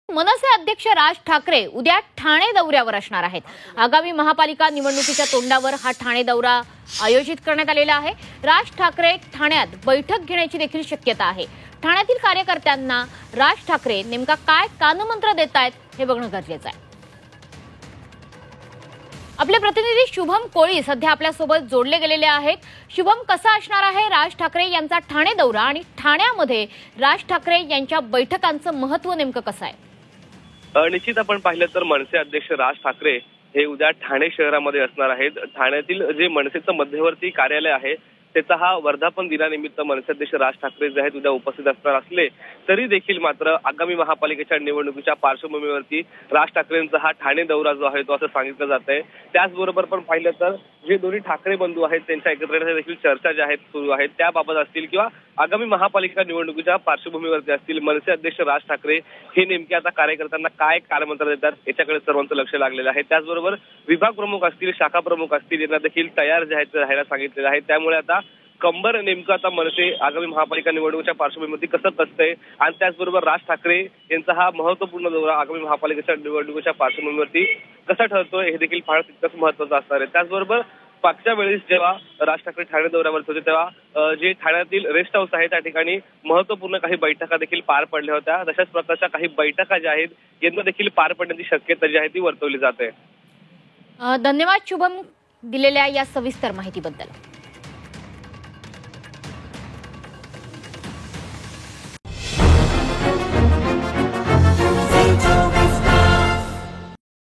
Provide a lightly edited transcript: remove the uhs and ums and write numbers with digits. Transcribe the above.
मनसे अध्यक्ष राज ठाकरे उद्या ठाणे दौऱ्यावर असणार आहेत। आगामी महापालिका निवडणुकीच्या तोंडावर हा ठाणे दौरा आयोजित करण्यात आलेला आहे। राज ठाकरे ठाण्यात बैठक घेण्याची देखील शक्यता आहे। ठाण्यातील कार्यकर्त्यांना राज ठाकरे नेमका काय कानमंत्र देत आहेत हे बघणं गरजेचं आहे। आपले प्रतिनिधी शुभम कोळी सध्या आपल्या सोबत जोडले गेलेले आहेत। शुभम, कसा असणार आहे राज ठाकरे यांचा ठाणे दौरा आणि ठाण्यामध्ये राज ठाकरे यांच्या बैठकांचं महत्त्व नेमकं कसं आहे? निश्चित आपण पाहिलं तर मनसे अध्यक्ष राज ठाकरे हे उद्या ठाणे शहरामध्ये असणार आहेत। ठाण्यातील जे मनसेचं मध्यवर्ती कार्यालय आहे त्याचा हा वर्धापन दिनानिमित्त मनसे अध्यक्ष राज ठाकरे जे आहेत उद्या उपस्थित असणार असले तरी देखील मात्र आगामी महापालिकेच्या निवडणुकीच्या पार्श्वभूमीवरती राज ठाकरेंचा हा ठाणे दौरा जो आहे तो असं सांगितलं जात आहे। त्याचबरोबर पण पाहिलं तर जे दोन्ही ठाकरे बंधू आहेत त्यांच्या एकत्र येण्याच्या देखील चर्चा ज्या आहेत सुरू आहेत त्याबाबत असतील किंवा आगामी महापालिका निवडणुकीच्या पार्श्वभूमीवरती असतील मनसे अध्यक्ष राज ठाकरे हे नेमके आता कार्यकर्त्यांना काय कानमंत्र देतात याच्याकडे सर्वांचं लक्ष लागलेलं आहे। त्याचबरोबर विभाग प्रमुख असतील, शाखा प्रमुख असतील यांना देखील तयार जे आहेत राहायला सांगितलेलं आहे। त्यामुळे आता कंबर नेमकं आता मनसे आगामी महापालिका निवडणुकीच्या पार्श्वभूमीवरती कसं कसतंय आणि त्याचबरोबर राज ठाकरे यांचा हा महत्त्वपूर्ण दौरा आगामी महापालिकेच्या निवडणुकीच्या पार्श्वभूमीवरती कसा ठरतोय हे देखील फार तितकंच महत्त्वाचं असणार आहे। त्याचबरोबर मागच्या वेळेस जेव्हा राज ठाकरे ठाणे दौऱ्यावर होते तेव्हा जे ठाण्यातील रेस्ट हाऊस आहे त्या ठिकाणी महत्त्वपूर्ण काही बैठका देखील पार पडल्या होत्या। तशाच प्रकारच्या काही बैठका ज्या आहेत यांना देखील पार पडण्याची शक्यता जी आहे ती वर्तवली जाते। धन्यवाद शुभम, दिलेल्या या सविस्तर माहितीबद्दल।